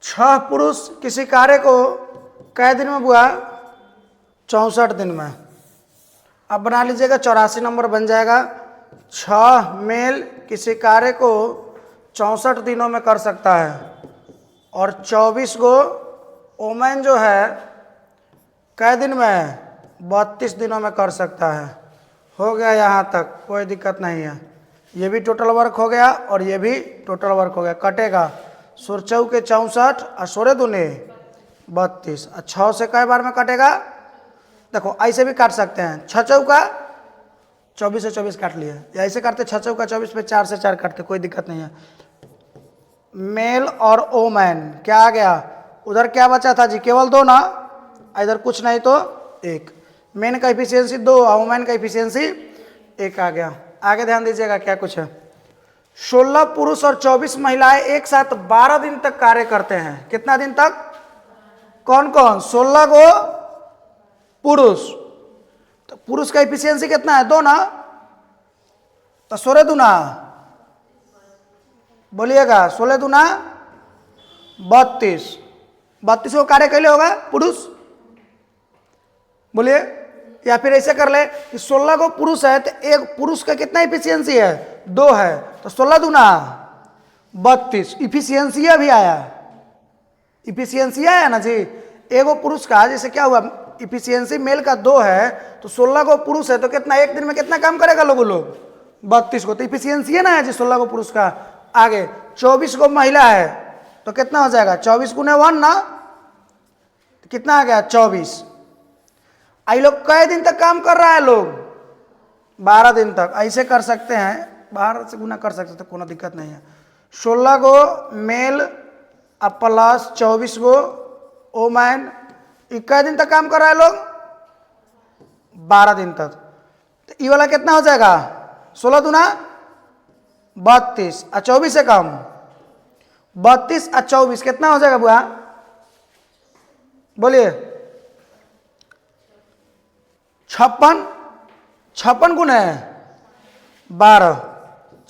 छह पुरुष किसी कार्य को कै दिन में हुआ? 64 दिन में। अब बना लीजिएगा 84 नंबर बन जाएगा। 6 मेल किसी कार्य को 64 दिनों में कर सकता है और 24 गो ओमेन जो है कै दिन में? 32 दिनों में कर सकता है। हो गया यहाँ तक, कोई दिक्कत नहीं है। ये भी टोटल वर्क हो गया और ये भी टोटल वर्क हो गया। कटेगा 16 चौके 64 और 16 दूने 32 और 6 से कई बार में कटेगा? देखो ऐसे भी काट सकते हैं। 6 चौका 24 से 24 काट लिया, या ऐसे काटते 6 चौका 24 पे 4 से 4 काटते, कोई दिक्कत नहीं है। मेल और ओमैन क्या आ गया? उधर क्या बचा था जी? केवल 2 ना, इधर कुछ नहीं तो 1। मेन का एफिशिएंसी 2 और ओमैन का एफिशिएंसी 1 आ गया। आगे ध्यान दीजिएगा क्या कुछ है। 16 पुरुष और 24 महिलाएं एक साथ 12 दिन तक कार्य करते हैं। कितना दिन तक? कौन कौन? 16 को पुरुष, तो पुरुष का एफिशिएंसी कितना है? 2 ना, तो 16 दूना, बोलिएगा 16 दूना 32। 32 को कार्य कैले होगा पुरुष? बोलिए। या फिर ऐसे कर ले कि 16 को पुरुष है तो एक पुरुष का कितना इफिशियंसी है? 2 है, तो 16 दूना 32। इफिशियंसी भी आया, इफिशियंसी आया ना जी। एगो पुरुष का जैसे क्या हुआ, इफिशियंसी मेल का 2 है तो 16 को पुरुष है तो कितना एक दिन में कितना काम करेगा लोग? 32 को, तो इफिशियंसी है ना है जी 16 को पुरुष का। आगे 24 को महिला है तो कितना हो जाएगा? 24 गुने 1 ना, तो कितना आ गया? 24। आई लोग कई दिन तक काम कर रहा है लोग? 12 दिन तक। ऐसे कर सकते हैं, 12 से गुना कर सकते, तो कोई दिक्कत नहीं है। 16 गो मेल अब प्लस 24 गो ओमैन, कई दिन तक काम कर रहा है लोग? 12 दिन तक। तो ये वाला कितना हो जाएगा? 16 दूना 32 और 24 से कम 32 और 24 कितना हो जाएगा बुआ? बोलिए। 56। 56 गुने 12,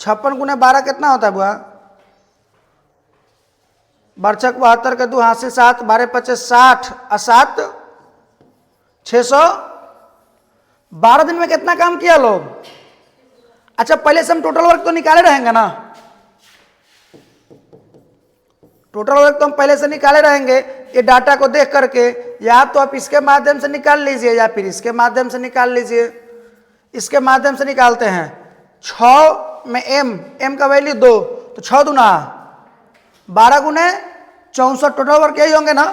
56 गुने 12 कितना होता है बुआ? बरछक 72 के 2 हाथ से 7, 12 25 60 और 7 600। 12 दिन में कितना काम किया लोग? अच्छा पहले से हम टोटल वर्क तो निकाले रहेंगे ना, टोटल वर्क तो हम पहले से निकाले रहेंगे। ये डाटा को देख करके या तो आप इसके माध्यम से निकाल लीजिए या फिर इसके माध्यम से निकाल लीजिए। इसके माध्यम से निकालते हैं। 6 में m का वैल्यू 2, तो 6 दूना 12 गुने 64, टोटल वर्क यही होंगे ना।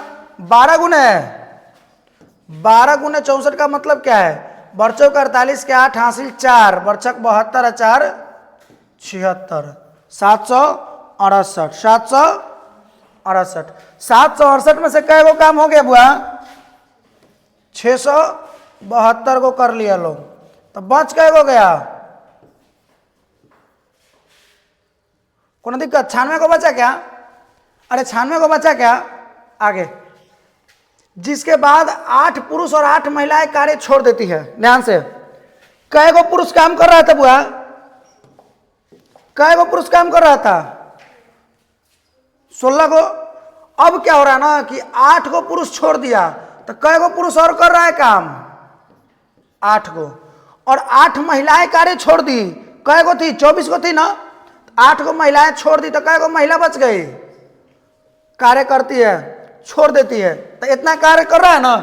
12 गुने 64 का मतलब क्या है? बरचों का 48 के 8 हासिल 4, बरछक 72 और 4 76, 768, 768। 768 में से कै गो काम हो गया बुआ? 672 को कर लिया लोग, तो बच कै गो गया? कौन दिक्कत? 96 को बचा क्या? अरे 96 को बचा क्या? आगे जिसके बाद 8 पुरुष और 8 महिलाएं कार्य छोड़ देती है। ध्यान से, कै गो पुरुष काम कर रहा था बुआ? कै गो पुरुष काम कर रहा था? 16 को। अब क्या हो रहा है ना कि 8 को पुरुष छोड़ दिया तो कै गो पुरुष और कर रहा है काम? 8 को। और 8 महिलाएं कार्य छोड़ दी। कै गो थी? 24 को थी ना। 8 को महिलाएं छोड़ दी तो कै गो महिला बच गई? कार्य करती है, छोड़ देती है, तो इतना कार्य कर रहा है ना,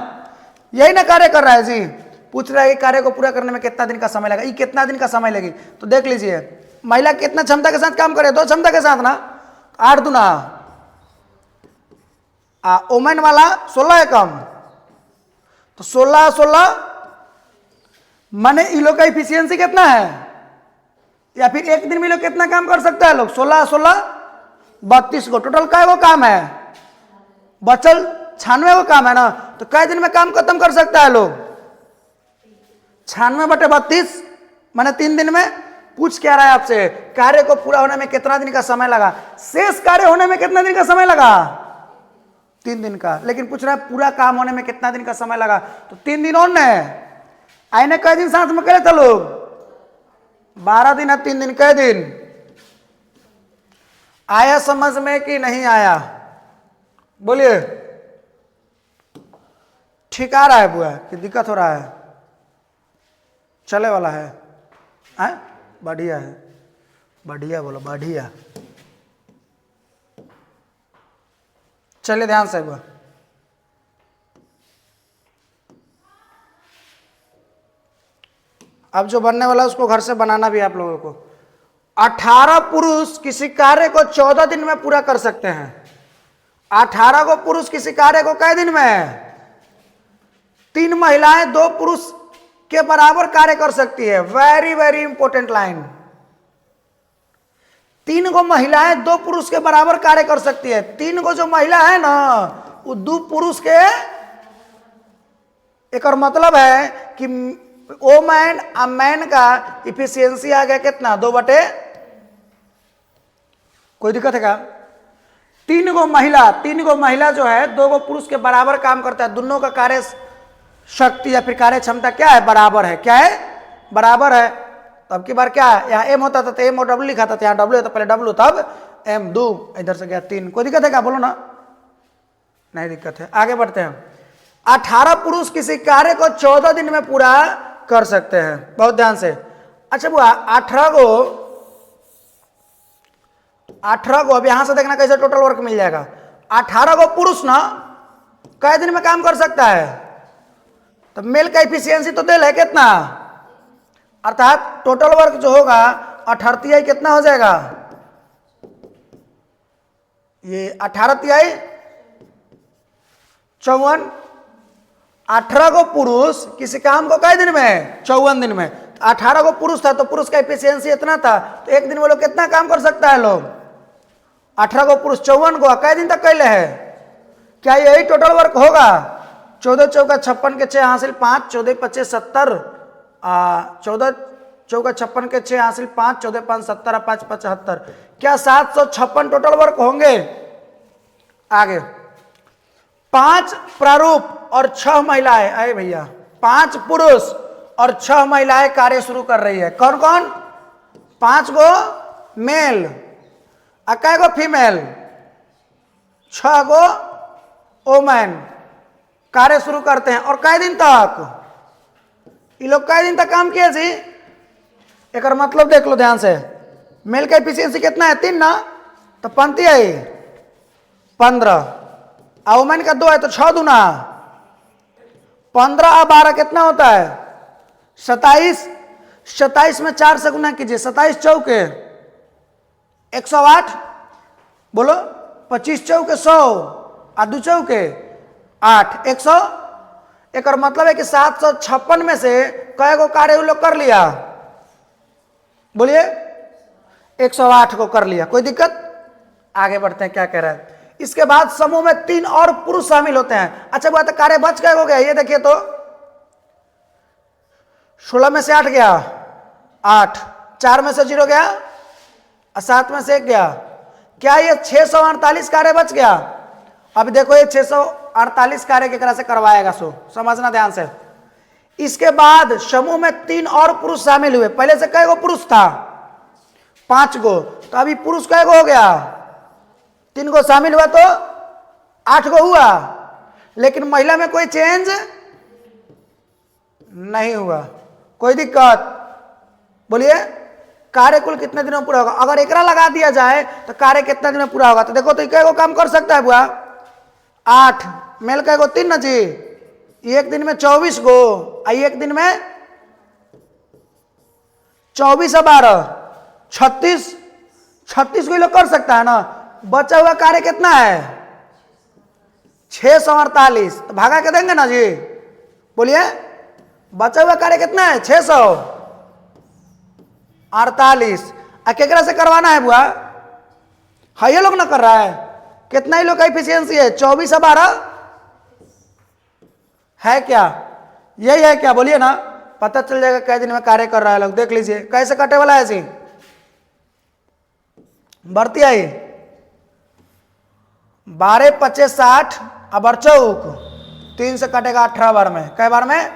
यही ना कार्य कर रहा है जी। पूछ रहा है कि कार्य को पूरा करने में कितना दिन का समय लगा? ये कितना दिन का समय लगी? तो देख लीजिए महिला कितना क्षमता के साथ काम करे? 2 क्षमता के साथ ना। 8 दूना ओमेन वाला 16 है कम, तो 16 माने इन लोग का इफिशियंसी कितना है? या फिर एक दिन में लोग कितना काम कर सकता है लोग? 16 32 को। टोटल कै गो काम है? बचल 96 को काम है ना, तो कै दिन में काम खत्म कर सकता है लोग? 96/32 माने 3 दिन में। पूछ क्या रहा है आपसे? कार्य को पूरा होने में कितना दिन का समय लगा? शेष कार्य होने में कितना दिन का समय लगा? 3 दिन का। लेकिन पूछ रहा है पूरा काम होने में कितना दिन का समय लगा? तो 3 दिन और ने आईने कै दिन साथ में करे थे लोग? 12 दिन और 3 दिन, कै दिन? आया समझ में कि नहीं आया? बोलिए, ठीक आ रहा है बुआ कि दिक्कत हो रहा है? चले वाला है? बढ़िया है, बढ़िया बोलो, बढ़िया। चलिए ध्यान से बुआ, अब जो बनने वाला है उसको घर से बनाना भी आप लोगों को। 18 पुरुष किसी कार्य को 14 दिन में पूरा कर सकते हैं। 18 को पुरुष किसी कार्य को कई दिन में? 3 महिलाएं 2 पुरुष के बराबर कार्य कर सकती है। Very very important line. 3 को महिलाएं 2 पुरुष के बराबर कार्य कर सकती है। 3 को जो महिला है ना वो 2 पुरुष के, एक और मतलब है कि वोमैन अ मैन का इफिशियंसी आ गया कितना? 2 बटे। कोई दिक्कत है क्या? 3 को महिला जो है 2 को पुरुष के बराबर काम करता है। दोनों का कार्य शक्ति या फिर कार्य क्षमता क्या है? बराबर है। क्या है? बराबर है। तब की बार क्या है? यहाँ एम होता था तो एम और डब्ल्यू लिखा था, यहाँ डब्ल्यू है तो पहले डब्ल्यू तब एम, 2 इधर से गया 3। कोई दिक्कत है क्या? बोलो ना। नहीं दिक्कत है। आगे बढ़ते हैं। 18 पुरुष किसी कार्य को 14 दिन में पूरा कर सकते हैं। बहुत ध्यान से। अच्छा बुआ, 18 को अब यहां से देखना कैसे टोटल वर्क मिल जाएगा। 18 को पुरुष ना कई दिन में काम कर सकता है? तो मेल का इफिशियंसी तो दिल है कितना, अर्थात टोटल वर्क जो होगा 18 तिहाई कितना हो जाएगा? ये 18 तिहाई 54। 18 को पुरुष किसी काम को कई दिन में? 54 दिन में। 18 को पुरुष था तो पुरुष का इफिशियंसी इतना था, तो एक दिन में लोग कितना काम कर सकता है लोग? 18 को पुरुष 54 को कई दिन तक कैले है? क्या यही टोटल वर्क होगा? 14 चौका 56 के 6 हासिल 5, 14 25 70, 14 चौका 56 के 6 हासिल 5, 14 5 70, 5 75। क्या 756 टोटल वर्क होंगे? आगे 5 प्रारूप और 6 महिलाएं। अरे भैया, 5 पुरुष और 6 महिलाएं कार्य शुरू कर रही है। कौन कौन? 5 गो मेल, कै गो फीमेल, 6 गो वोमेन कार्य शुरू करते हैं। और कई दिन तक? ये लोग कई दिन तक काम किए जी? एक और मतलब देख लो ध्यान से। मेल का एफिशिएंसी कितना है? 3 ना, तो पंक्ति है 15, और वोमेन का 2 है तो 6 दूना 15 और 12 कितना होता है? 27। 27 में 4 से गुना कीजिए। 27 चौके 108, बोलो 25 चौके 100 और 2 चौके 8, 100। एक और मतलब है कि 756 में से कई गो कार्य लोग कर लिया? बोलिए, 108 को कर लिया। कोई दिक्कत? आगे बढ़ते हैं, क्या कह रहा है। इसके बाद समूह में 3 और पुरुष शामिल होते हैं। अच्छा बात है, कार्य बच गए हो गया? ये देखिए तो 16 में से 8 गया, 8, 4 में से 0 गया, 7 में से 1 गया। क्या ये 648 कार्य बच गया? अब देखो ये 648 कार्य की तरह से करवाएगा, सो समझना ध्यान से। इसके बाद समूह में 3 और पुरुष शामिल हुए। पहले से कई गो पुरुष था? 5 गो। तो अभी पुरुष कई गो हो गया? 3 गो शामिल हुआ तो 8 गो हुआ। लेकिन महिला में कोई चेंज नहीं हुआ। कोई दिक्कत? बोलिए, कार्य कुल कितने दिनों में पूरा होगा? अगर एकरा लगा दिया जाए तो कार्य कितने दिन में पूरा होगा? तो देखो तो कई गो काम कर सकता है बुआ? 8 मेल कई गो? 3 ना जी। एक दिन में 24 गो, एक दिन में 24 और 12 36, 36 गो लोग कर सकता है ना। बचा हुआ कार्य कितना है? 648। तो भागा के देंगे ना जी? बोलिए, बचा हुआ कार्य कितना है? 648। केकरा से करवाना है बुआ? हाँ, ये लोग ना कर रहा है। कितना ही लोग का इफिशियंसी है? 24 और 12 है क्या? यही है क्या? बोलिए ना, पता चल जाएगा कै दिन में कार्य कर रहा है लोग। देख लीजिए कैसे कटे वाला है जी। बढ़ती आई 12 25 60 अब चौक 3 से कटेगा 18 बार में। कै बार में?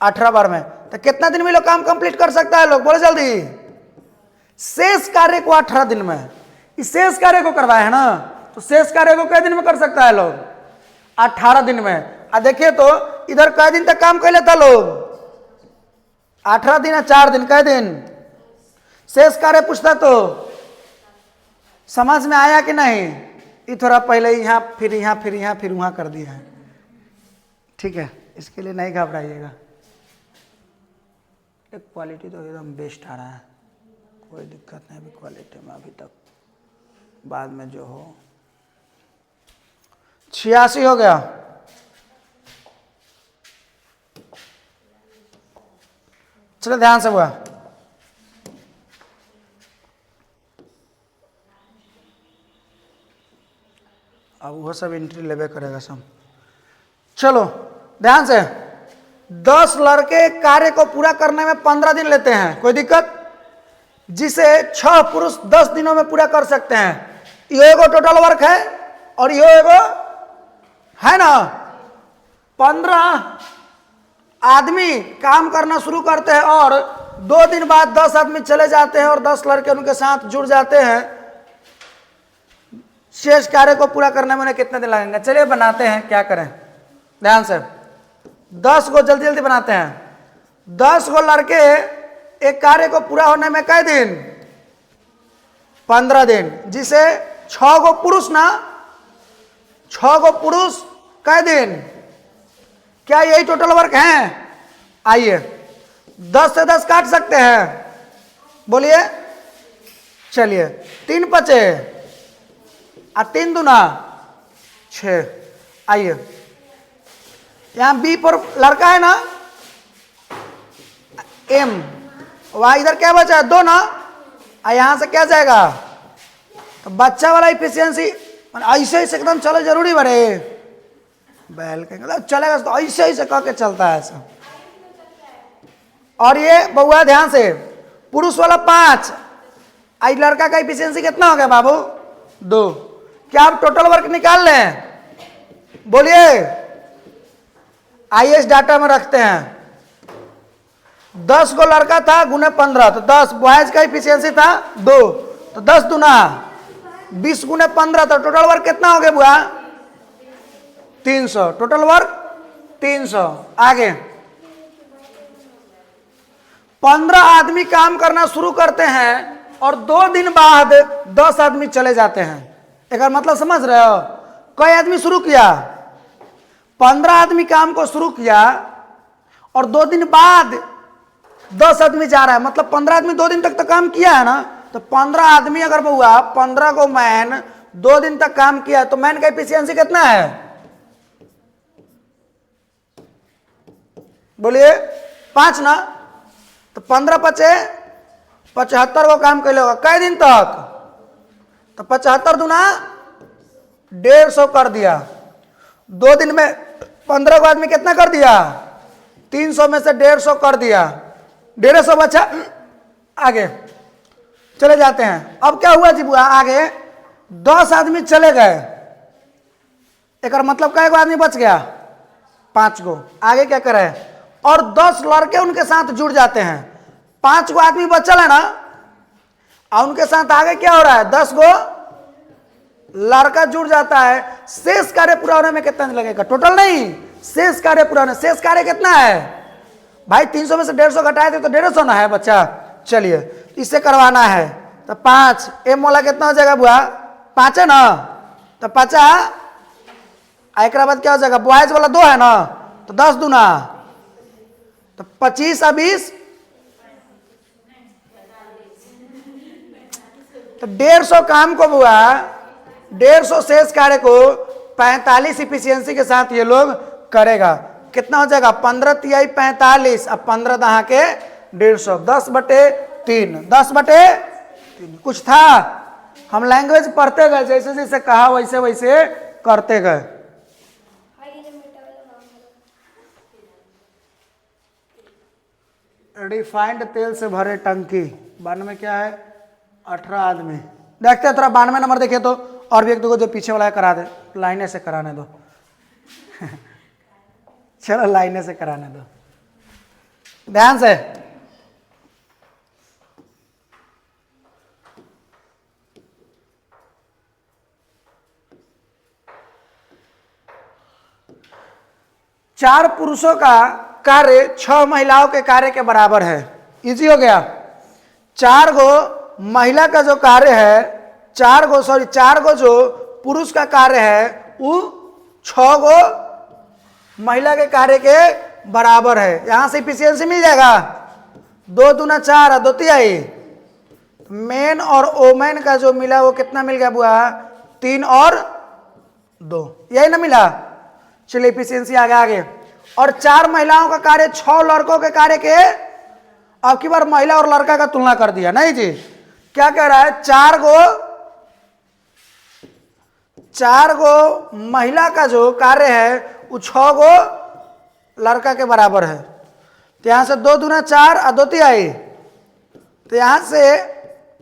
18 बार में। तो कितना दिन में लोग काम कंप्लीट कर सकता है लोग? बोले जल्दी। शेष कार्य को 18 दिन में। इस शेष कार्य को करवाए है ना, तो शेष कार्य को कितने दिन में कर सकता है लोग? 18 दिन में। देखिए तो इधर कै दिन तक काम कर लेता लोग? 18 दिन या 4 दिन, कै दिन? शेष कार्य पूछता तो समझ में आया कि नहीं? ये थोड़ा पहले यहाँ फिर यहाँ फिर यहाँ फिर वहाँ कर दिया है, ठीक है, इसके लिए नहीं घबराइएगा। एक क्वालिटी तो एकदम बेस्ट आ रहा है, कोई दिक्कत नहीं अभी क्वालिटी में, अभी तक, बाद में जो हो। 86 हो गया। चलो ध्यान से हुआ। अब वो सब एंट्री लेवे करेगा सब। चलो ध्यान से, 10 लड़के कार्य को पूरा करने में 15 दिन लेते हैं, कोई दिक्कत? जिसे 6 पुरुष 10 दिनों में पूरा कर सकते हैं। ये एगो टोटल वर्क है और ये एगो है ना। 15 आदमी काम करना शुरू करते हैं और 2 दिन बाद 10 आदमी चले जाते हैं और 10 लड़के उनके साथ जुड़ जाते हैं। शेष कार्य को पूरा करने में उन्हें कितने दिन लगेंगे? चलिए बनाते हैं, क्या करें ध्यान से। 10 को जल्दी जल्दी बनाते हैं। 10 को लड़के एक कार्य को पूरा होने में कै दिन? 15 दिन। जिसे 6 को पुरुष ना, 6 को पुरुष कै दिन? क्या यही टोटल वर्क है? आइए 10 से 10 काट सकते हैं, बोलिए। चलिए 3 बचे और 3 दूना 6। आइए यहां बी पर लड़का है ना, एम, वहां इधर क्या बचा है? 2 ना, और यहां से क्या जाएगा? तो बच्चा वाला इफिशियंसी ऐसे ऐसे एकदम चलो जरूरी बड़े बैल के मतलब चलेगा तो ऐसे ऐसे कह के चलता है ऐसा। और ये बउआ ध्यान से, पुरुष वाला 5, आई लड़का का इफिशियंसी कितना हो गया बाबू? 2। क्या आप टोटल वर्क निकाल लें? बोलिए। आईएस डाटा में रखते हैं। 10 को लड़का था गुने 15, तो 10 बॉयज का इफिशियंसी था 2, तो 10 दूना 20 गुने 15, तो टोटल वर्क कितना हो गया बुआ? 300। Total work 300। आगे 15 आदमी काम करना शुरू करते हैं और 2 दिन बाद 10 आदमी चले जाते हैं। एक मतलब समझ रहे हो? कई आदमी शुरू किया? 15 आदमी काम को शुरू किया और 2 दिन बाद 10 आदमी जा रहा है, मतलब 15 आदमी 2 दिन तक तो काम किया है ना। तो 15 आदमी अगर हुआ, 15 को मैन 2 दिन तक काम किया, तो मैन का एफिशिएंसी कितना है? बोलिए 5 ना। तो 15 बचे 75 को काम कर लेगा कई दिन तक? तो 75 दूना 150 कर दिया। 2 दिन में 15 को आदमी कितना कर दिया? 300 में से 150 कर दिया, 150 बचा। आगे चले जाते हैं। अब क्या हुआ जी बुआ? आगे 10 आदमी चले गए, एक मतलब कै गो आदमी बच गया? 5 गो। आगे क्या करे? और 10 लड़के उनके साथ जुड़ जाते हैं। 5 गो आदमी बचल है ना, और उनके साथ आगे क्या हो रहा है? 10 गो लड़का जुड़ जाता है। शेष कार्य पूरा होने में कितना दिन लगेगा? टोटल नहीं, शेष कार्य पूरा होने। शेष कार्य कितना है भाई? 300 में से 150 घटाए थे तो 150 ना है बच्चा। चलिए इससे करवाना है तो 5, एम वाला कितना हो जाएगा बुआ? 5 है ना, तो 50। एक बाद क्या हो जाएगा? बॉयज वाला 2 है ना, तो 10 दूना तो 25 और 20 तो 150 काम को बुआ, 150 शेष कार्य को 45 इफिशियंसी के साथ ये लोग करेगा। कितना हो जाएगा? 15 तिहाई 45 और 15 दहा के 150, 10/3, 10/3। कुछ था? हम लैंग्वेज पढ़ते गए, जैसे जैसे कहा वैसे वैसे करते गए। रिफाइंड तेल से भरे टंकी, 92 में क्या है? 18 आदमी। देखते हैं थोड़ा 92 नंबर देखिए तो, और भी एक दो जो पीछे वाला है करा दे, लाइने से कराने दो। चलो लाइने से कराने दो, ध्यान से। 4 पुरुषों का कार्य 6 महिलाओं के कार्य के बराबर है। इजी हो गया। 4 गो महिला का जो कार्य है, 4 गो जो पुरुष का कार्य है वो 6 गो महिला के कार्य के बराबर है। यहां से इफिशियंसी मिल जाएगा 2 दूना 4 2 तिहाई। मेन और ओमेन का जो मिला वो कितना मिल गया बुआ? 3 और 2, यही ना मिला। चलिए इफिशियंसी आगे। और 4 महिलाओं का कार्य 6 लड़कों के कार्य के, अब की बार महिला और लड़का का तुलना कर दिया। नहीं जी, क्या कह रहा है? 4 गो महिला का जो कार्य है वो 6 गो लड़का के बराबर है। तो यहां से 2 दूना 4 और 2 तिहाई। तो यहां से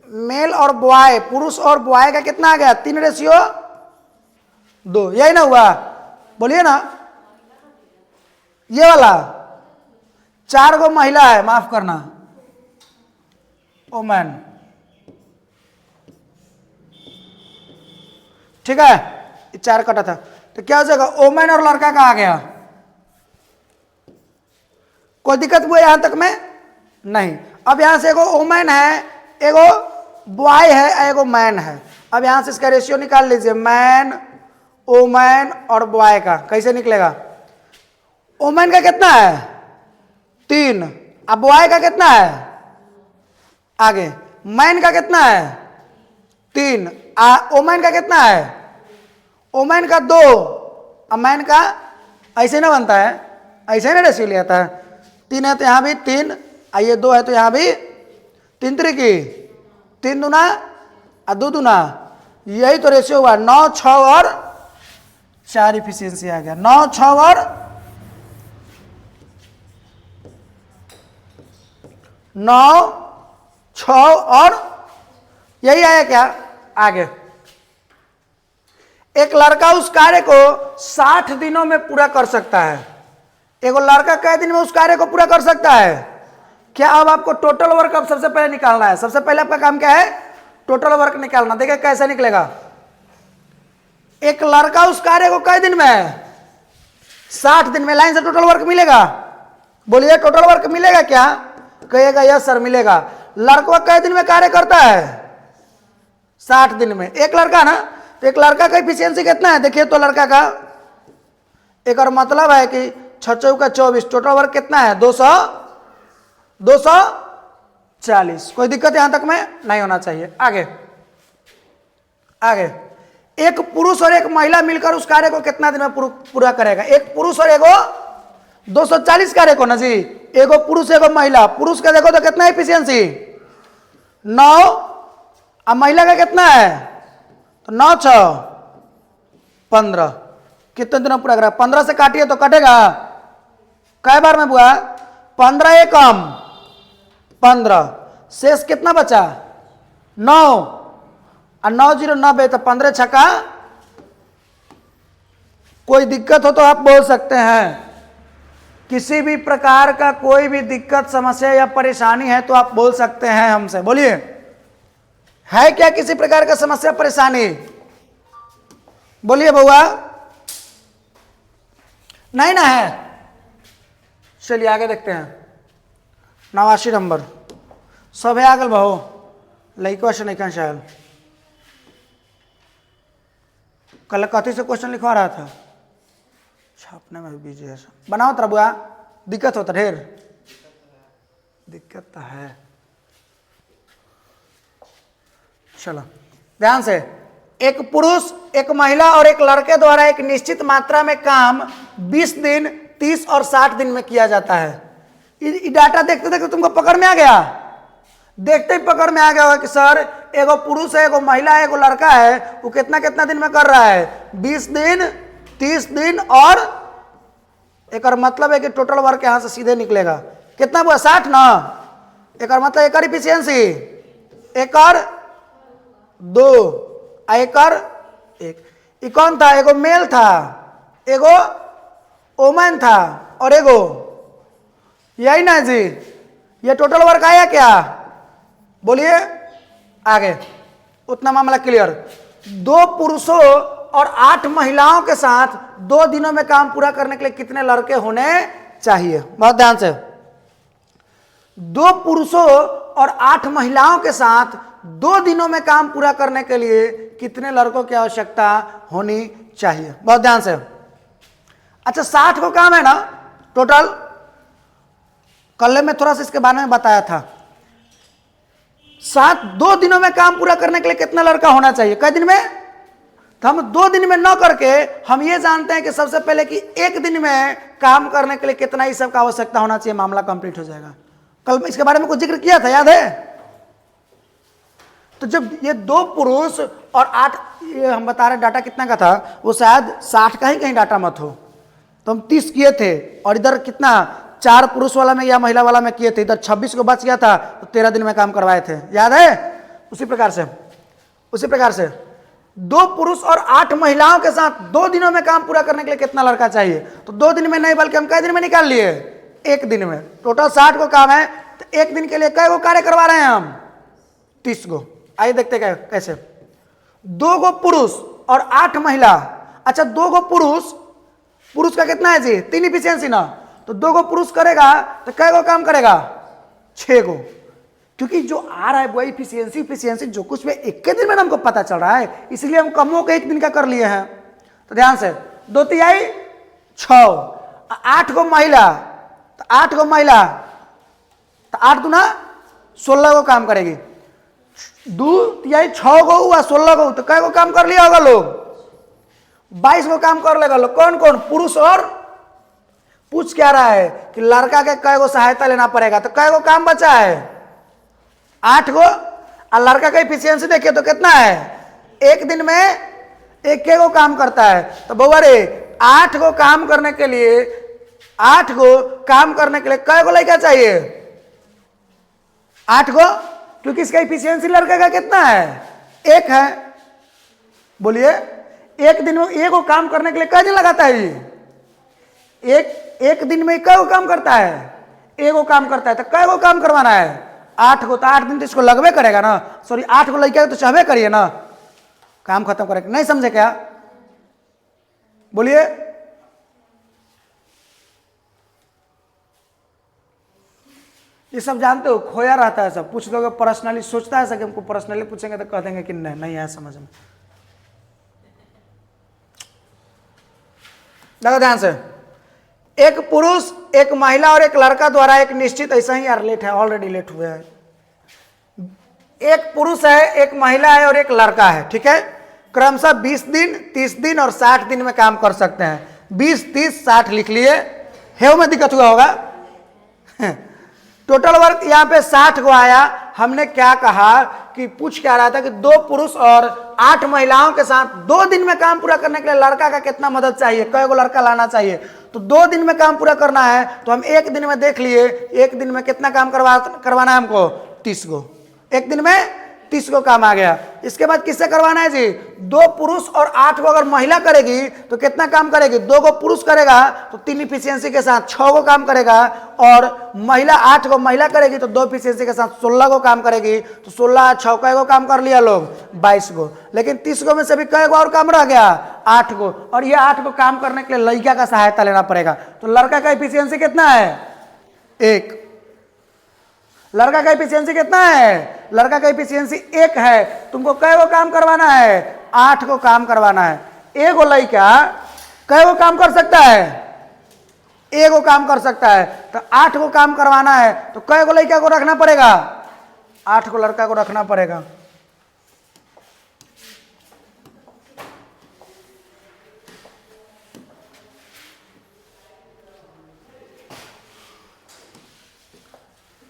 मेल और बॉय, पुरुष और बॉय का कितना आ गया? 3:2, यही ना हुआ? बोलिए ना। ये वाला 4 गो महिला है, माफ करना, ओमैन, ठीक है, 4 कटा था। तो क्या हो जाएगा? ओमैन और लड़का का आ गया। कोई दिक्कत हुआ यहां तक में? नहीं। अब यहां से एगो ओमैन है, एगो बॉय है, एगो मैन है। अब यहां से इसका रेशियो निकाल लीजिए, मैन, ओमैन और बॉय का। कैसे निकलेगा? ओमैन का कितना है? 3। अब बॉय का कितना है? आगे। मैन का कितना है? 3। ओमैन का कितना है? ओमैन का 2। अब मैन का ऐसे ना बनता है, ऐसे ना रेशियो लिया था। 3 है तो यहां भी 3, ये 2 है तो यहां भी 3 त्रिकी 3 दूना और 2 दूना, यही तो रेशियो हुआ। 9, 6 और 4 इफिशियंसी आ गया। 9, 6 और 9, 6 और यही आया क्या? आगे। एक लड़का उस कार्य को 60 दिनों में पूरा कर सकता है। एगो लड़का कई दिन में उस कार्य को पूरा कर सकता है? क्या? अब आपको टोटल वर्क अब सबसे पहले निकालना है। सबसे पहले आपका काम क्या है? टोटल वर्क निकालना। देखिए कैसे निकलेगा। एक लड़का उस कार्य को कई दिन में? 60 दिन में। लाइन से टोटल वर्क मिलेगा? बोलिए टोटल वर्क मिलेगा क्या? कहेगा यस सर मिलेगा। लड़का कई दिन में कार्य करता है? 60 दिन में। एक लड़का ना, तो एक लड़का का इफिशियंसी कितना है? देखिए तो लड़का का एक और मतलब है कि 6 चौका 24, टोटल वर्क कितना है? 240। कोई दिक्कत यहां तक में नहीं होना चाहिए। आगे। एक पुरुष और एक महिला मिलकर उस कार्य को कितना दिन में पूरा करेगा? एक पुरुष और एगो 240 कार्य को ना जी, एगो पुरुष एगो महिला। पुरुष का देखो तो कितना इफिशियंसी? 9, और महिला का कितना है? तो 9, 6, 15। कितने दिनों पूरा करेगा? 15 से काटिए तो कटेगा कै बार में बुआ? 15 एक कम 15, शेष कितना बचा? 9, और 9 0 90, तो 15 छक्का। कोई दिक्कत हो तो आप बोल सकते हैं। किसी भी प्रकार का कोई भी दिक्कत, समस्या या परेशानी है तो आप बोल सकते हैं हमसे। बोलिए, है क्या किसी प्रकार का समस्या परेशानी? बोलिए बउआ। नहीं ना है? चलिए आगे देखते हैं। 89 नंबर सब है आगल बहु लड़का से नहीं शायद कल कथी से क्वेश्चन लिखवा रहा था, छापने में भी बिजी है। बनाओ तरह बुआ, दिक्कत होता ढेर, दिक्कत तो है। चलो ध्यान से, एक पुरुष, एक महिला और एक लड़के द्वारा एक निश्चित मात्रा में काम 20 दिन, 30 और 60 दिन में किया जाता है। ये डाटा देखते देखते तुमको पकड़ में आ गया? देखते ही पकड़ में आ गया होगा कि सर एगो पुरुष है, एगो महिला है, एगो लड़का है, वो कितना कितना दिन में कर रहा है? 20 दिन, 30 दिन और एक और मतलब है कि टोटल वर्क यहां से सीधे निकलेगा कितना हुआ? 60 ना। एक और मतलब एक और इफिशियंसी, एक और 2, एक और 1। ये कौन था? एगो मेल था, एगो ओमन था और एगो, यही ना जी? ये टोटल वर्क आया क्या? बोलिए आगे। उतना मामला क्लियर। 2 पुरुषों और 8 महिलाओं के साथ 2 दिनों में काम पूरा करने के लिए कितने लड़के होने चाहिए? बहुत ध्यान से। 2 पुरुषों और 8 महिलाओं के साथ 2 दिनों में काम पूरा करने के लिए कितने लड़कों की आवश्यकता होनी चाहिए? बहुत ध्यान से। अच्छा, 60 को काम है ना टोटल, कल में थोड़ा सा इसके बारे में बताया था। 2 दिनों में काम पूरा करने के लिए कितना लड़का होना चाहिए? कई दिन में? तो हम 2 दिन में न करके हम ये जानते हैं कि सबसे पहले कि 1 दिन में काम करने के लिए कितना ही सब का आवश्यकता होना चाहिए, मामला कंप्लीट हो जाएगा। कल इसके बारे में कुछ जिक्र किया था, याद है? तो जब ये 2 पुरुष और 8, ये हम बता रहे डाटा कितना का था, वो शायद 60 का ही कहीं डाटा मत हो, तो हम 30 किए थे, और इधर कितना 4 पुरुष वाला में या महिला वाला में किए थे, इधर 26 को बच गया था, तो 13 दिन में काम करवाए थे, याद है? उसी प्रकार से 2 पुरुष और 8 महिलाओं के साथ 2 दिनों में काम पूरा करने के लिए कितना लड़का चाहिए? तो 2 दिन में नहीं, बल्कि हम कई दिन में निकाल लिए? 1 दिन में। टोटल 60 को काम है, तो 1 दिन के लिए कई गो कार्य करवा रहे हैं हम? 30 गो। आइए देखते हैं कैसे। 2 गो पुरुष और 8 महिला। अच्छा, 2 गो पुरुष का कितना है जी? 3 इफिशियंसी ना, तो 2 गो पुरुष करेगा तो कै गो काम करेगा? 6 गो। क्योंकि जो आ रहा है वो इफिशियंसी जो कुछ भी 1 दिन में हमको पता चल रहा है, इसलिए हम कमों के 1 दिन का कर लिए हैं। तो ध्यान से, 2 तिहाई 6, 8 गो महिला, तो 8 गो महिला, तो 8 दूना 16 गो काम करेगी। 2 तिहाई 6 गो हुआ, 16 गो, तो कै गो काम कर लिया होगा लोग? 22 गो काम कर लेगा लोग। कौन कौन? पुरुष। और पूछ क्या रहा है कि लड़का के कै गो सहायता लेना पड़ेगा, तो कै गो काम बचा है? 8 गो। और लड़का का इफिशियंसी देखिए तो कितना है? 1 दिन में 1 गो काम करता है। तो बउआ रे, 8 गो काम करने के लिए कै गो लड़का चाहिए? 8 गो, क्योंकि इसका इफिशियंसी लड़का का कितना है? 1 है। बोलिए, 1 दिन में 1 गो काम करने के लिए कै दिन लगाता है? एक दिन में कै गो काम करता है? 1 गो काम करता है। तो कै गो काम करवाना है? 8 गो। तो 8 दिन तो इसको लगवे करेगा ना, सॉरी 8 गो लड़का तो चाहबे करिए ना, काम खत्म करेगा। नहीं समझे क्या? बोलिए। ये सब जानते हो, खोया रहता है सब। पूछ लोगे पर्सनली, सोचता है सब कि हमको पर्सनली पूछेंगे तो कह देंगे कि नहीं है समझ में। देखो ध्यान से, 1 पुरुष, 1 महिला और 1 लड़का द्वारा एक निश्चित, ऐसा ही यार लेट है, ऑलरेडी लेट हुए हैं। 1 पुरुष है, 1 महिला है और 1 लड़का है, ठीक है? क्रमशः 20 दिन, 30 दिन और 60 दिन में काम कर सकते हैं। 20, 30, 60 लिख लिए। हेव में दिक्कत हुआ होगा। टोटल वर्क यहाँ पे 60 को आया। हमने क्या कहा कि पूछ क्या रहा था कि 2 पुरुष और 8 महिलाओं के साथ 2 दिन में काम पूरा करने के लिए लड़का का कितना मदद चाहिए, कै गो लड़का लाना चाहिए? तो 2 दिन में काम पूरा करना है, तो हम 1 दिन में देख लिए 1 दिन में कितना काम करवाना है हमको? 30 गो। 1 दिन में 30 गो काम आ गया। इसके बाद किससे करवाना है जी? 2 पुरुष और 8 गो अगर महिला करेगी तो कितना काम करेगी? 2 गो पुरुष करेगा तो 3 इफिशियंसी के साथ 6 गो काम करेगा, और महिला 8 गो महिला करेगी तो 2 इफिशियंसी के साथ 16 गो काम करेगी। तो 16 6 कै गो काम कर लिया लोग? 22 गो। लेकिन 30 गो में से भी कै गो और काम रह गया? 8 गो। और ये 8 गो काम करने के लिए लड़का का सहायता लेना पड़ेगा। तो लड़का का इफिशियंसी कितना है? 1। लड़का का इफिशियंसी कितना है? लड़का का इफिशियंसी 1 है। तुमको कै गो काम करवाना है? 8 गो काम करवाना है। 1 गो लड़का कै गो काम कर सकता है? 1 गो काम कर सकता है। तो 8 गो काम करवाना है, तो कै गो लड़का को रखना पड़ेगा? 8 गो लड़का को रखना पड़ेगा।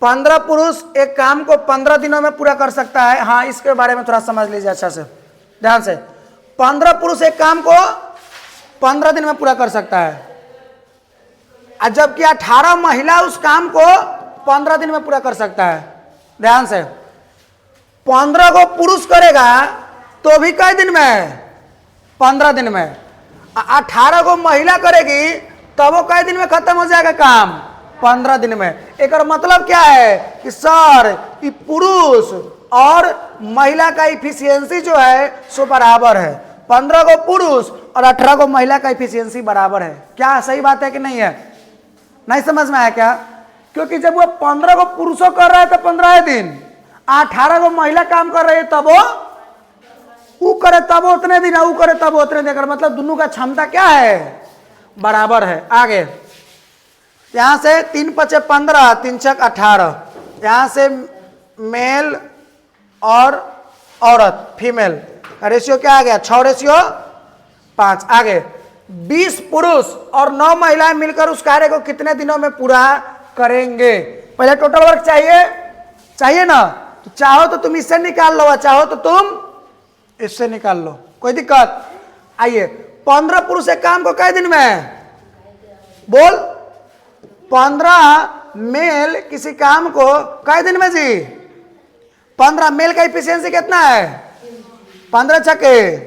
पंद्रह पुरुष एक काम को 15 दिनों में पूरा कर सकता है। हाँ, इसके बारे में थोड़ा समझ लीजिए अच्छा से, ध्यान से। 15 पुरुष एक काम को 15 दिन में पूरा कर सकता है, और जबकि 18 महिला उस काम को 15 दिन में पूरा कर सकता है। ध्यान से, 15 को पुरुष करेगा तो भी कई दिन में? 15 दिन में। 18 को महिला करेगी तब वो कई दिन में खत्म हो जाएगा काम? 15 दिन में। एक मतलब क्या है कि सर पुरुष और महिला का इफिशियंसी जो है सो बराबर है। 15 को पुरुष और 18 को महिला का इफिशियंसी बराबर है। क्या सही बात है कि नहीं है? नहीं समझ में आया क्या? क्योंकि जब वो 15 को पुरुषों कर रहा है तो 15 दिन, 18 को महिला काम कर रही है तब वो करे तब उतने दिन, वो करे तब उतने दिन, मतलब दोनों का क्षमता क्या है? बराबर है। आगे यहां से 3 × 5 = 15, 3 × 6 = 18, यहां से मेल और औरत फीमेल रेशियो क्या आ गया? 6:5। आगे 20 पुरुष और 9 महिलाएं मिलकर उस कार्य को कितने दिनों में पूरा करेंगे? पहले टोटल वर्क चाहिए ना? तो चाहो तो तुम इससे निकाल लो, चाहो तो तुम इससे निकाल लो, कोई दिक्कत? आइए 15 पुरुष एक काम को कई दिन में? बोल 15 मेल किसी काम को कई दिन में जी? 15 मेल का इफिशियंसी कितना है? 15 छके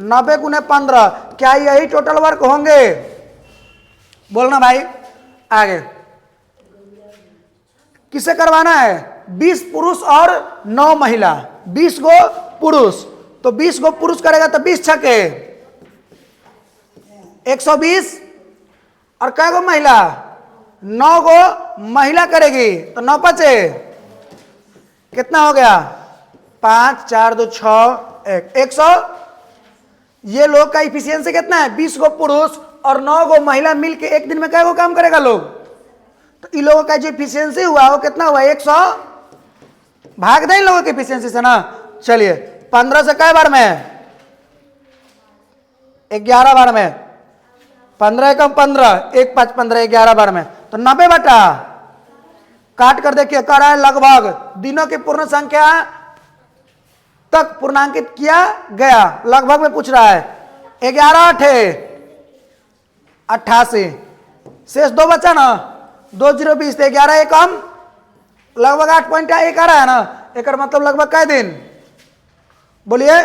90 × 15। क्या यही टोटल वर्क होंगे? बोलना भाई। आगे किसे करवाना है? 20 पुरुष और 9 महिला। 20 गो पुरुष, तो 20 गो पुरुष करेगा तो 20 छके 120, और कै गो महिला? 9 गो महिला करेगी तो 9 × 5 कितना हो गया? 5 4 2 6 1 100। ये लोग का इफिशियंसी कितना है? 20 गो पुरुष और 9 गो महिला मिलके एक दिन में कै गो काम करेगा लोग? तो इन लोगों का जो इफिशियंसी हुआ वो कितना हुआ? 100। भाग दें इन लोगों की इफिशियंसी से ना। चलिए 15 से कै बार में? 11 बार में। 15 × 15 1 × 5 = 15, 11 बार में, तो 90 बटा काट कर देखिए, कह रहा है लगभग दिनों की पूर्ण संख्या तक पूर्णांकित किया गया। लगभग में पूछ रहा है। 11 × 8 = 88, शेष 2 बचा ना, 2 0 20, 11 1 कम, लगभग 8.1 आ रहा है ना। एक मतलब लगभग कै दिन? बोलिए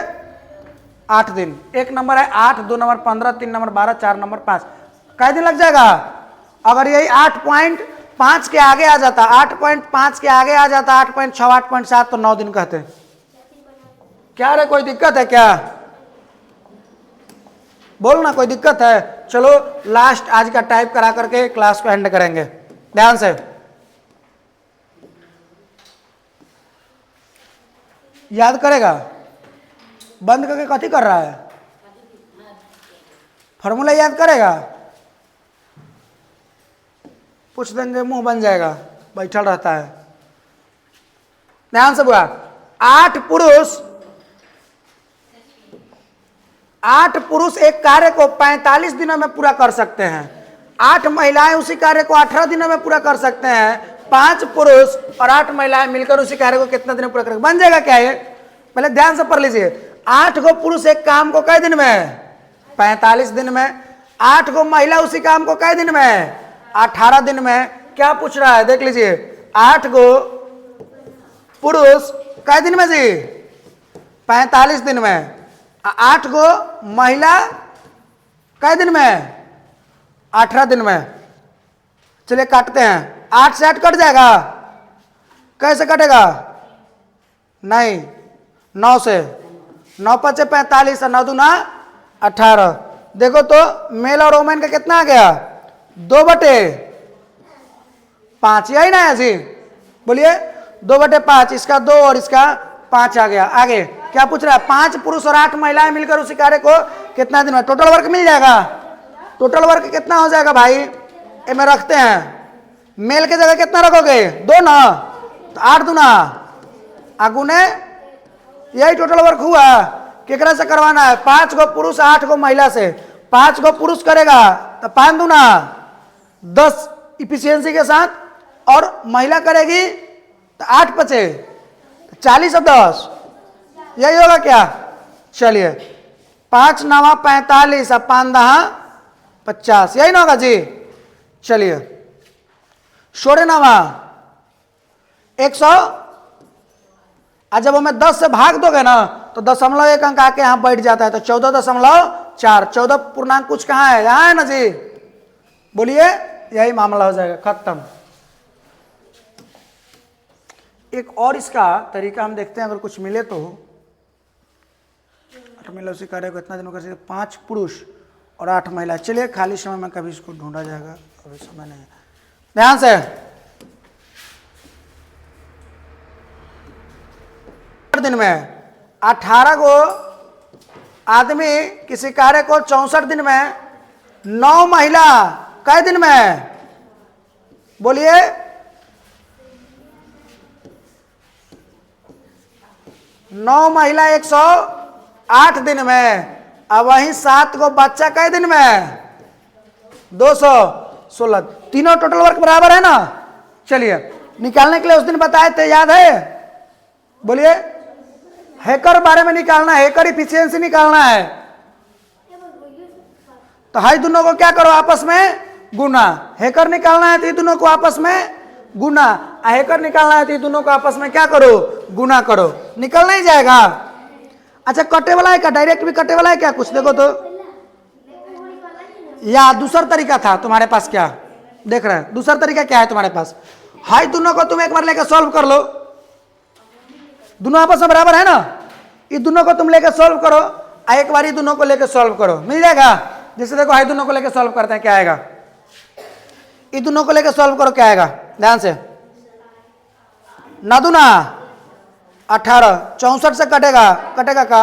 8 दिन। 1 नंबर है 8, 2 नंबर 15, 3 नंबर 12, 4 नंबर 5। कै दिन लग जाएगा? अगर यही 8.5 के आगे आ जाता, 8.5 के आगे आ जाता, 8.6 8.7, तो 9 दिन कहते। क्या रे कोई दिक्कत है क्या? बोलना कोई दिक्कत है? चलो लास्ट आज का टाइप करा करके क्लास को एंड करेंगे। ध्यान से याद करेगा। बंद करके कथी कर रहा है? फॉर्मूला याद करेगा? पूछ देंगे मुंह बन जाएगा, बैठल रहता है। ध्यान से बुआ, 8 पुरुष एक कार्य को 45 दिनों में पूरा कर सकते हैं। 8 महिलाएं उसी कार्य को 18 दिनों में पूरा कर सकते हैं। 5 पुरुष और 8 महिलाएं मिलकर उसी कार्य को कितना दिन में पूरा करेंगे? बन जाएगा क्या ये? पहले ध्यान से पढ़ लीजिए। 8 गो पुरुष एक काम को कै दिन में? 45 दिन में। 8 गो महिला उसी काम को कै दिन में? 18 दिन में। क्या पूछ रहा है देख लीजिए। 8 गो पुरुष कै दिन में जी? 45 दिन में। 8 गो महिला कै दिन में? 18 दिन में। चलिए काटते हैं। 8 से 8 कट जाएगा? कैसे कटेगा? नहीं, 9 से। 9 × 5 = 45 और 9 × 2 = 18। देखो तो मेल और वोमेन का कितना आ गया? 2/5। यही ना है जी? बोलिए 2/5। इसका 2 और इसका 5 आ गया। आगे क्या पूछ रहा है? 5 पुरुष और 8 महिलाएं मिलकर उसी कार्य को कितना दिन में? टोटल वर्क मिल जाएगा। टोटल वर्क कितना हो जाएगा भाई? इसमें रखते हैं। मेल के जगह कितना रखोगे? 2 ना, तो 8 दूना आगुने। यही टोटल वर्क हुआ। केकरा से करवाना है? 5 गो पुरुष 8 गो महिला से। 5 गो पुरुष करेगा तो 5 दूना 10 इफिशियंसी के साथ, और महिला करेगी तो 8 बचे 40 और 10, यही होगा क्या? चलिए 5 × 9 = 45 और 5 × 10 = 50, यही ना होगा जी? चलिए 16 × 9 = 100। और जब हमें 10 से भाग दोगे ना तो 0.1 अंक आके यहाँ बैठ जाता है, तो 14.4। 14 पूर्णांक कुछ कहाँ है? यहाँ है ना जी? बोलिए, यही मामला हो जाएगा, खत्म। एक और इसका तरीका हम देखते हैं, अगर कुछ मिले तो। 8 महिला उसी कार्य को इतना दिनों कर सकते, 5 पुरुष और 8 महिला। चलिए खाली समय में कभी इसको ढूंढा जाएगा, अभी समय नहीं है। ध्यान से, दिन में 18 को आदमी किसी कार्य को 64 दिन में, 9 महिला कई दिन में, बोलिए 9 महिला 108 दिन में, अब वहीं 7 को बच्चा कई दिन में, 216। तीनों टोटल वर्क बराबर है ना। चलिए निकालने के लिए उस दिन बताए थे, याद है? बोलिए, हैकर बारे में निकालना है, हैकर इफिशियंसी निकालना है। तो हाई दोनों को क्या करो, आपस में गुना। हैकर निकालना है तो ये दोनों को आपस में गुना, हैकर निकालना है तो ये दोनों को आपस में क्या करो, गुना करो। निकल नहीं जाएगा। अच्छा कटे वाला है क्या, डायरेक्ट भी कटे वाला है क्या, कुछ देखो तो, या दूसरा तरीका था तुम्हारे पास? क्या देख रहे हैं, दूसरा तरीका क्या है तुम्हारे पास? हाई दोनों को तुम एक बार लेकर सॉल्व कर लो, दोनों आपस में बराबर है ना। ये दोनों को तुम लेकर सॉल्व करो, एक बार ये दोनों को लेकर सॉल्व करो, मिल जाएगा। जैसे देखो हाई दोनों को लेकर सॉल्व करते हैं, क्या आएगा? ये दोनों को लेकर सॉल्व करो, क्या आएगा? ध्यान से, ना दूना 18, 64 से कटेगा, कटेगा का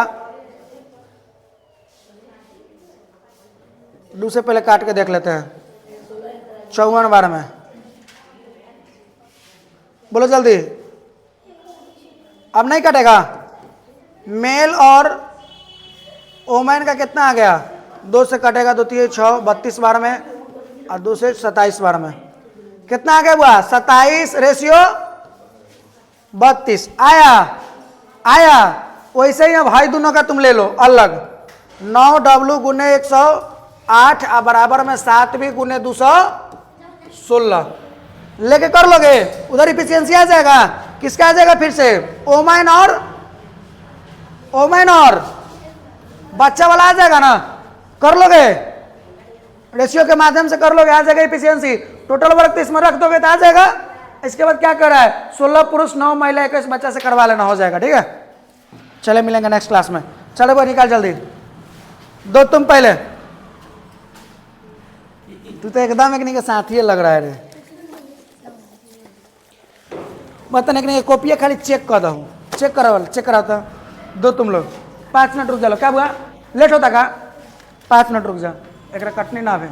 2 से पहले काट के देख लेते हैं। 54 बार में, बोलो जल्दी। अब नहीं कटेगा। मेल और वोमेन का कितना आ गया? 2 से कटेगा, 2 3 6, 32 बार में, और 2 से 27 बार में कितना आ गया हुआ? 27 रेशियो 32 आया, आया। वैसे ही अब भाई दोनों का तुम ले लो अलग, 9W गुने 108 और बराबर में 7 भी गुने 216 लेके कर लोगे, उधर इफिशियंसी आ जाएगा। किसका आ जाएगा फिर से? ओमैन और बच्चा वाला आ जाएगा ना, कर लोगे, रेशियो के माध्यम से कर लोगे, आ जाएगा इफिशियंसी। टोटल वर्क तो इसमें रख दोगे तो आ जाएगा। इसके बाद क्या कर रहा है? 16 पुरुष 9 महिला 21 बच्चा से करवा लेना, हो जाएगा। ठीक है, चले मिलेंगे नेक्स्ट क्लास में। चलो भाई निकाल जल्दी, 2 तुम पहले। तू तो एकदम एक नहीं के साथ ही लग रहा है रे। बता नहीं कॉपियाँ खाली चेक कर दो, चेक कराता। 2 तुम लोग 5 मिनट रुक जाओ। क्या हुआ, लेट होता का? 5 मिनट रुक जा, एक कटनी ना है।